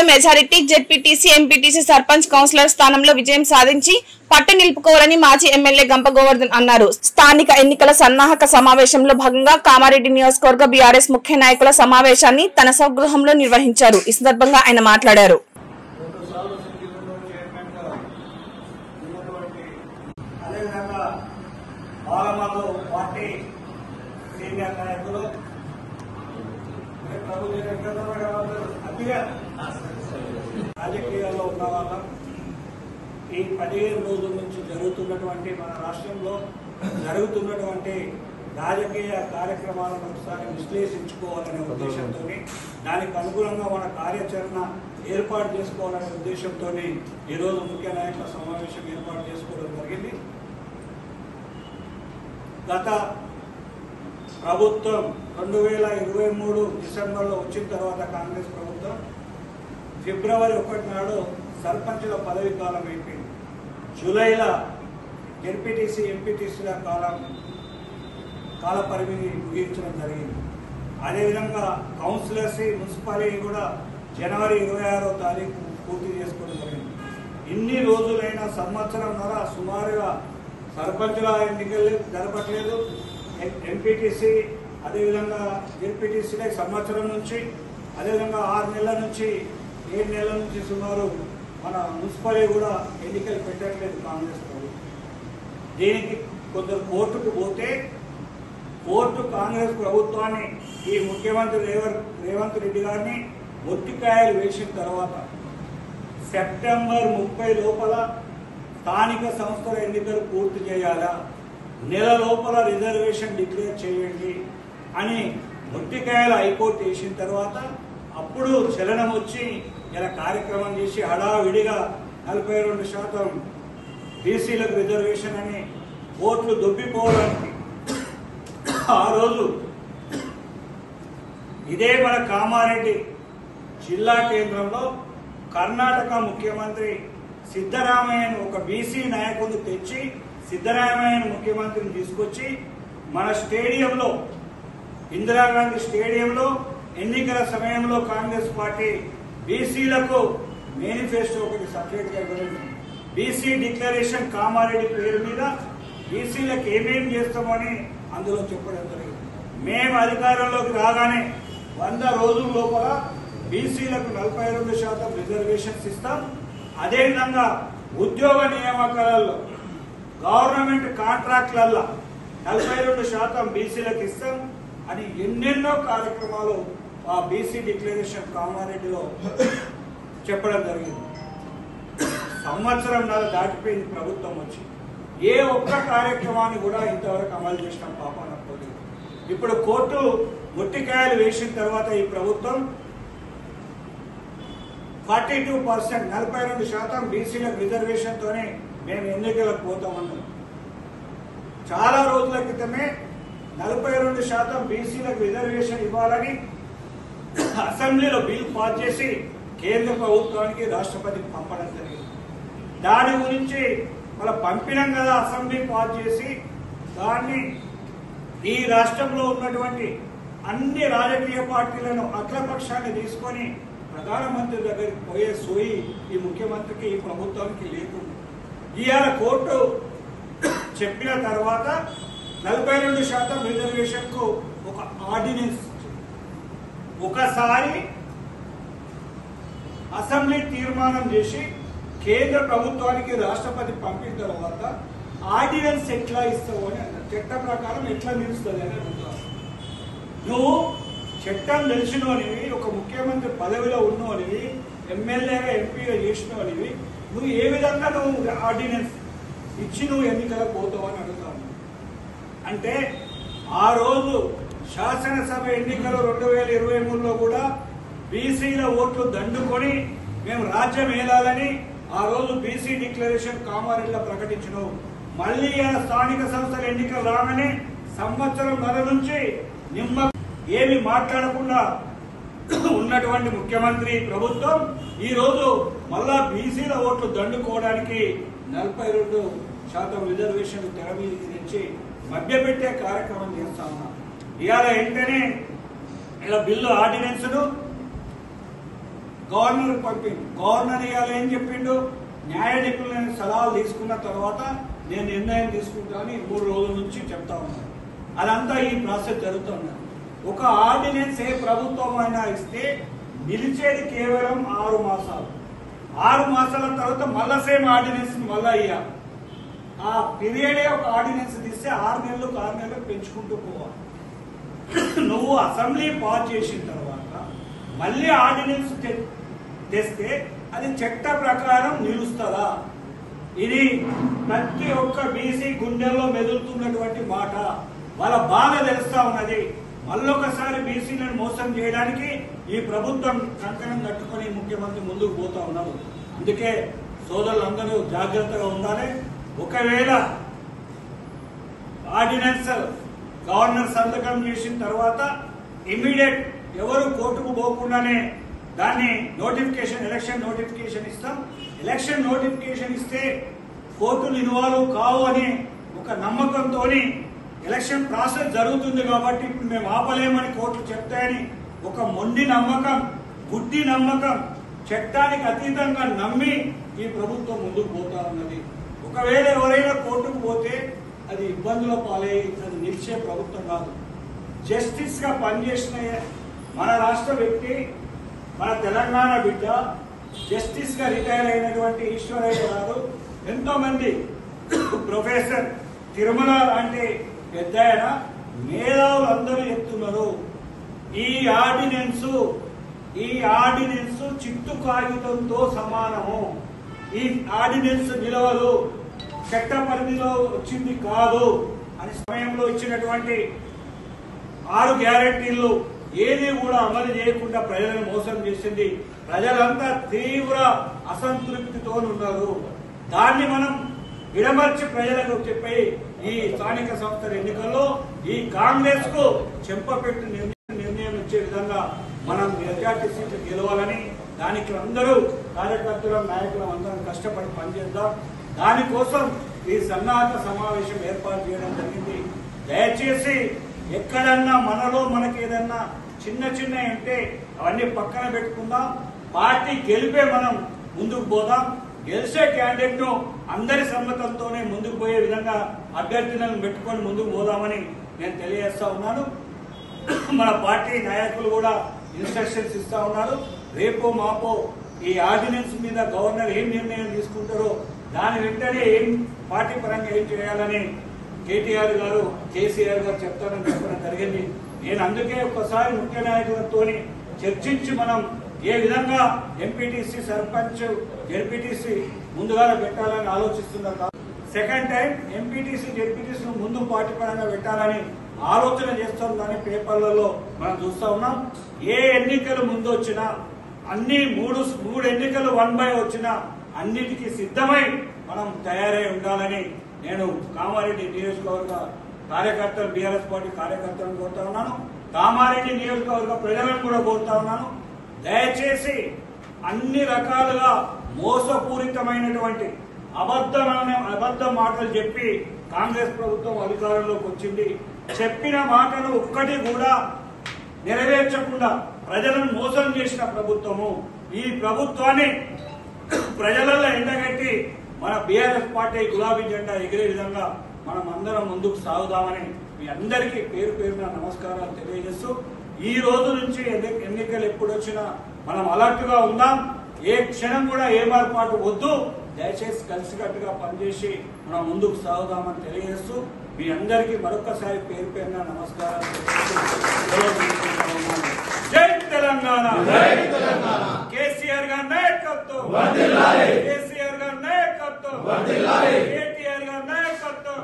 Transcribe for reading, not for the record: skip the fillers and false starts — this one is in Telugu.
Majority ZPTC MPTC sarpanch councillor స్థానంలో విజయం సాధించి పట్టు నిలుపుకోవాలని మాజీ ఎమ్మెల్యే గంప గోవర్ధన్ అన్నారు. స్థానిక ఎన్నికల సన్నాహక సమావేశంలో భాగంగా కామారెడ్డి నియోజకవర్గ బీఆర్ఎస్ ముఖ్య నాయకుల సమావేశాన్ని తన స్వగృహంలో నిర్వహించారు. ఈ సందర్భంగా ఆయన మాట్లాడారు. రాజకీయాల్లో ఉన్న వాళ్ళం ఈ 15 రోజుల నుంచి జరుగుతున్నటువంటి మన రాష్ట్రంలో జరుగుతున్నటువంటి రాజకీయ కార్యక్రమాలను ఒకసారి విశ్లేషించుకోవాలనే ఉద్దేశంతో దానికి అనుగుణంగా మన కార్యాచరణ ఏర్పాటు చేసుకోవాలనే ఉద్దేశంతో ఈరోజు ముఖ్య నాయకుల సమావేశం ఏర్పాటు చేసుకోవడం జరిగింది. గత ప్రభుత్వం 2023 డిసెంబర్లో వచ్చిన తర్వాత కాంగ్రెస్ ప్రభుత్వం ఫిబ్రవరి 1 నాడు సర్పంచుల పదవి కాలం అయిపోయింది. జూలైలో జెడ్పీటీసీ ఎంపీటీసీల కాల పరిమితి ముగించడం జరిగింది. అదేవిధంగా కౌన్సిలర్స్ మున్సిపాలిటీ కూడా జనవరి 26వ తారీఖు పూర్తి చేసుకోవడం జరిగింది. ఇన్ని రోజులైన సంవత్సరంన్నర సుమారుగా సర్పంచుల ఎన్నికలు జరపట్లేదు. ఎంపీటీసీ అదేవిధంగా జెడ్పీటీసీలే సంవత్సరం నుంచి, అదేవిధంగా 6 నెలల నుంచి 7 నెలల నుంచి సుమారు మన మున్సిపాలిటీ కూడా ఎన్నికలు పెట్టట్లేదు కాంగ్రెస్ ప్రభుత్వం. దీనికి కొందరు కోర్టుకు పోతే కోర్టు కాంగ్రెస్ ప్రభుత్వాన్ని ఈ ముఖ్యమంత్రి రేవంత్ రెడ్డి గారిని మొట్టికాయలు వేసిన తర్వాత సెప్టెంబర్ 30 లోపల స్థానిక సంస్థల ఎన్నికలు పూర్తి చేయాలా, నెల లోపల రిజర్వేషన్ డిక్లేర్ చేయండి అని మొట్టికాయలు హైకోర్టు వేసిన తర్వాత అప్పుడు చలనం వచ్చి ఇలా కార్యక్రమం చేసి హడావిడిగా 42% బీసీలకు రిజర్వేషన్ అని ఓట్లు దొబ్బిపోవడానికి ఆ రోజు ఇదే మన కామారెడ్డి జిల్లా కేంద్రంలో కర్ణాటక ముఖ్యమంత్రి సిద్ధరామయ్యను ఒక బీసీ నాయకుడిని తెచ్చి సిద్ధరామయ్యను ముఖ్యమంత్రిని తీసుకొచ్చి మన స్టేడియంలో ఇందిరాగాంధీ స్టేడియంలో ఎన్నికల సమయంలో కాంగ్రెస్ పార్టీ బీసీలకు మేనిఫెస్టో ఒకటి సపరేట్గా ఇవ్వలేదు. బీసీ డిక్లరేషన్ కామారెడ్డి పేరు మీద బీసీలకు ఏమేమి చేస్తామని అందులో చెప్పడం జరిగింది. మేము అధికారంలోకి రాగానే 100 రోజుల లోపల బీసీలకు 42% రిజర్వేషన్స్ ఇస్తాం. అదేవిధంగా ఉద్యోగ నియామకాలలో గవర్నమెంట్ కాంట్రాక్ట్లలో 42% బీసీలకు ఇస్తాం అని ఎన్నెన్నో కార్యక్రమాలు ఆ బీసీ డిక్లరేషన్ కామారెడ్డిలో చెప్పడం జరిగింది. సంవత్సరంన్నర దాటిపోయింది ప్రభుత్వం వచ్చి, ఏ ఒక్క కార్యక్రమాన్ని కూడా ఇంతవరకు అమలు చేసిన పాపాన పోలేదు. ఇప్పుడు కోర్టు మొట్టికాయలు వేసిన తర్వాత ఈ ప్రభుత్వం 42% 42% బీసీలకు రిజర్వేషన్తోనే మేము ఎన్నికలకు పోతామన్నాం. చాలా రోజుల క్రితమే 42% బీసీలకు రిజర్వేషన్ ఇవ్వాలని అసెంబ్లీలో బిల్ పాస్ చేసి కేంద్ర ప్రభుత్వానికి రాష్ట్రపతికి పంపడం జరిగింది. దాని గురించి మళ్ళీ పంపినాం కదా, అసెంబ్లీ పాస్ చేసి దాన్ని ఈ రాష్ట్రంలో ఉన్నటువంటి అన్ని రాజకీయ పార్టీలను అఖిలపక్షాన్ని తీసుకొని ప్రధానమంత్రి దగ్గరికి పోయే సోయి ఈ ముఖ్యమంత్రికి ఈ ప్రభుత్వానికి లేకుండా ఇవాళ కోర్టు చెప్పిన తర్వాత 42% రిజర్వేషన్ కు ఒక ఆర్డినెన్స్ ఒకసారి అసెంబ్లీ తీర్మానం చేసి కేంద్ర ప్రభుత్వానికి రాష్ట్రపతి పంపిన తర్వాత ఆర్డినెన్స్ ఎట్లా ఇస్తావు అని అన్నారు. చట్ట ప్రకారం ఎట్లా నిలుస్తుంది అని అడుగుతావు. నువ్వు చట్టం తెలిసినోనివి, ఒక ముఖ్యమంత్రి పదవిలో ఉన్నోనివి, ఎమ్మెల్యేగా ఎంపీగా చేసినోనివి, నువ్వు ఏ విధంగా నువ్వు ఆర్డినెన్స్ ఇచ్చి నువ్వు ఎన్నికలకు పోతావు అని అడుగుతావు. అంటే ఆ రోజు శాసనసభ ఎన్నికలు 2023లో కూడా బీసీల ఓట్లు దండుకొని మేము రాజ్యం ఏలాలని ఆ రోజు బీసీ డిక్లరేషన్ కామారెడ్డిలో ప్రకటించినావు. మళ్ళీ స్థానిక సంస్థల ఎన్నికలు రాగానే సంవత్సరంన్నర నుంచి ఏమి మాట్లాడకుండా ఉన్నటువంటి ముఖ్యమంత్రి ప్రభుత్వం ఈ రోజు మళ్ళా బీసీల ఓట్లు దండుకోవడానికి 42% రిజర్వేషన్ తెర మీదకి తెచ్చి మభ్యపెట్టే కార్యక్రమం చేస్తా ఉన్నా. ఇవాళ వెంటనే ఇలా బిల్లు ఆర్డినెన్స్ ను గవర్నర్ పంపిండు. గవర్నర్ ఇవాళ ఏం చెప్పిండు, న్యాయ నిపుణులైన సలహాలు తీసుకున్న తర్వాత నేను నిర్ణయం తీసుకుంటానని 3 రోజుల నుంచి చెప్తా ఉన్నాను. అదంతా ఈ ప్రాసెస్ జరుగుతున్నది. ఒక ఆర్డినెన్స్ ఏ ప్రభుత్వం అయినా ఇస్తే నిలిచేది కేవలం 6 మాసాలు. 6 మాసాల తర్వాత మళ్ళా సేమ్ ఆర్డినెన్స్ మళ్ళా ఇవ్వాలి. ఆ పీరియడే ఒక ఆర్డినెన్స్ తీస్తే 6 నెలలకు పెంచుకుంటూ పోవాలి. నువ్వు అసెంబ్లీ పాస్ చేసిన తర్వాత మళ్ళీ ఆర్డినెన్స్ తెస్తే అది చట్ట ప్రకారం నిలుస్తుందా? ఇది ప్రతి ఒక్క బీసీ గుండెల్లో మెదులుతున్నటువంటి మాట. వాళ్ళ బాధ తెలుస్తా ఉన్నది. మళ్ళొకసారి బీసీలను మోసం చేయడానికి ఈ ప్రభుత్వం కంకణం కట్టుకొని ముఖ్యమంత్రి ముందుకు పోతా ఉన్నారు. అందుకే సోదరులందరూ జాగ్రత్తగా ఉండాలి. ఒకవేళ ఆర్డినెన్స్ గవర్నర్ సంతకం చేసిన తర్వాత ఇమీడియట్ ఎవరు కోర్టుకు పోకుండానే దాన్ని నోటిఫికేషన్, ఎలక్షన్ నోటిఫికేషన్ ఇస్తాం. ఎలక్షన్ నోటిఫికేషన్ ఇస్తే కోర్టులు ఇన్వాల్వ్ కావు అని ఒక నమ్మకంతో ఎలక్షన్ ప్రాసెస్ జరుగుతుంది కాబట్టి ఇప్పుడు మేము ఆపలేమని కోర్టులు చెప్తాయని ఒక మొండి నమ్మకం, గుడ్డి నమ్మకం, చట్టానికి అతీతంగా నమ్మి ఈ ప్రభుత్వం ముందుకు పోతా ఉన్నది. ఒకవేళ ఎవరైనా కోర్టుకు పోతే అది ఇబ్బందుల పాలై అది నిలిచే ప్రభుత్వం కాదు. జస్టిస్ గా పనిచేసిన మన రాష్ట్ర వ్యక్తి, మన తెలంగాణ బిడ్డ, జస్టిస్ గా రిటైర్ అయినటువంటి ఈశ్వరయ్య గారు, ఎంతో మంది ప్రొఫెసర్ తిరుమల లాంటి పెద్ద ఆయన, మేధావులు అందరూ చెప్తున్నారు ఈ ఆర్డినెన్స్ చిట్టు కాగితంతో సమానము. ఈ ఆర్డినెన్స్ నిలవదు, చట్ట పరిధిలో వచ్చింది కాదు అని సమయంలో ఇచ్చినటువంటి 6 గ్యారెంటీలు ఏది కూడా అమలు చేయకుండా ప్రజలను మోసం చేసింది. ప్రజలంతా తీవ్ర అసంతృప్తితో ఉన్నారు. దాన్ని మనం విడమర్చి ప్రజలకు చెప్పి ఈ స్థానిక సంస్థల ఎన్నికల్లో ఈ కాంగ్రెస్ కు చెంపపెట్టి నిర్ణయం ఇచ్చే విధంగా మనం మెజార్టీ సీట్లు గెలవాలని, దానికి అందరూ కార్యకర్తలు, నాయకులు అందరం కష్టపడి పనిచేద్దాం. దానికోసం ఈ సన్నాహక సమావేశం ఏర్పాటు చేయడం జరిగింది. దయచేసి ఎక్కడన్నా మనలో మనకి ఏదన్నా చిన్న ఉంటే అవన్నీ పక్కన పెట్టుకుందాం. పార్టీ గెలిపే మనం ముందుకు పోదాం. గెలిచే క్యాండిడేట్ ను అందరి సమ్మతంతోనే ముందుకు పోయే విధంగా అభ్యర్థులను పెట్టుకొని ముందుకు పోదామని నేను తెలియజేస్తా ఉన్నాను. మన పార్టీ నాయకులు కూడా ఇన్స్ట్రక్షన్స్ ఇస్తా ఉన్నారు. రేపో మాపో ఈ ఆర్డినెన్స్ మీద గవర్నర్ ఏం నిర్ణయం తీసుకుంటారో దాని వెంటనే ఏం పార్టీ పరంగా ఏం చేయాలని కేటీఆర్ గారు, కేసీఆర్ గారు చెప్తారని చెప్పడం జరిగింది. నేను అందుకే ఒకసారి ముఖ్య నాయకులతో చర్చించి మనం ఏ విధంగా ఎంపీటీసీ, సర్పంచ్, జెడ్పీటీసీ ముందుగా పెట్టాలని ఆలోచిస్తున్నారు. సెకండ్ టైం ఎంపీటీసీ, జెడ్పీటీసీ ముందు పార్టీ పరంగా పెట్టాలని ఆలోచన చేస్తుందని పేపర్లలో మనం చూస్తా ఉన్నాం. ఏ ఎన్నికలు ముందు వచ్చినా, అన్ని మూడు ఎన్నికలు 1/1 వచ్చినా అన్నిటికీ సిద్ధమై మనం తయారై ఉండాలని నేను కామారెడ్డి నియోజకవర్గ కార్యకర్తలు, బీఆర్ఎస్ పార్టీ కార్యకర్తలను కోరుతా ఉన్నాను. కామారెడ్డి నియోజకవర్గ ప్రజలను కూడా కోరుతా ఉన్నాను. దయచేసి అన్ని రకాలుగా మోసపూరితమైనటువంటి అబద్ధ మాటలు చెప్పి కాంగ్రెస్ ప్రభుత్వం అధికారంలోకి వచ్చింది. చెప్పిన మాటలు ఒక్కటి కూడా నెరవేర్చకుండా ప్రజలను మోసం చేసిన ప్రభుత్వము. ఈ ప్రభుత్వాన్ని ప్రజలలో ఎండగట్టి మన బీఆర్ఎస్ పార్టీ గులాబీ జెండా ఎగిరే విధంగా మనం అందరం ముందుకు సాగుదామని మీ అందరికీ పేరు పేరున నమస్కారాలు తెలియజేస్తూ, ఈ రోజు నుంచి ఎన్నికలు ఎప్పుడు వచ్చినా మనం అలర్ట్ గా ఉందాం. ఏ క్షణం కూడా ఏ మార్పాటు వద్దు. దయచేసి కలిసికట్టుగా పనిచేసి మనం ముందుకు సాగుదామని తెలియజేస్తూ మీ అందరికీ మరొకసారి పేరు పేరున నమస్కారాలు. జై తెలంగాణ, కేసీఆర్ గారి నాయకత్వం, కేసీఆర్ గారి నాయకత్వం, కేటీఆర్ గారి నాయకత్వం.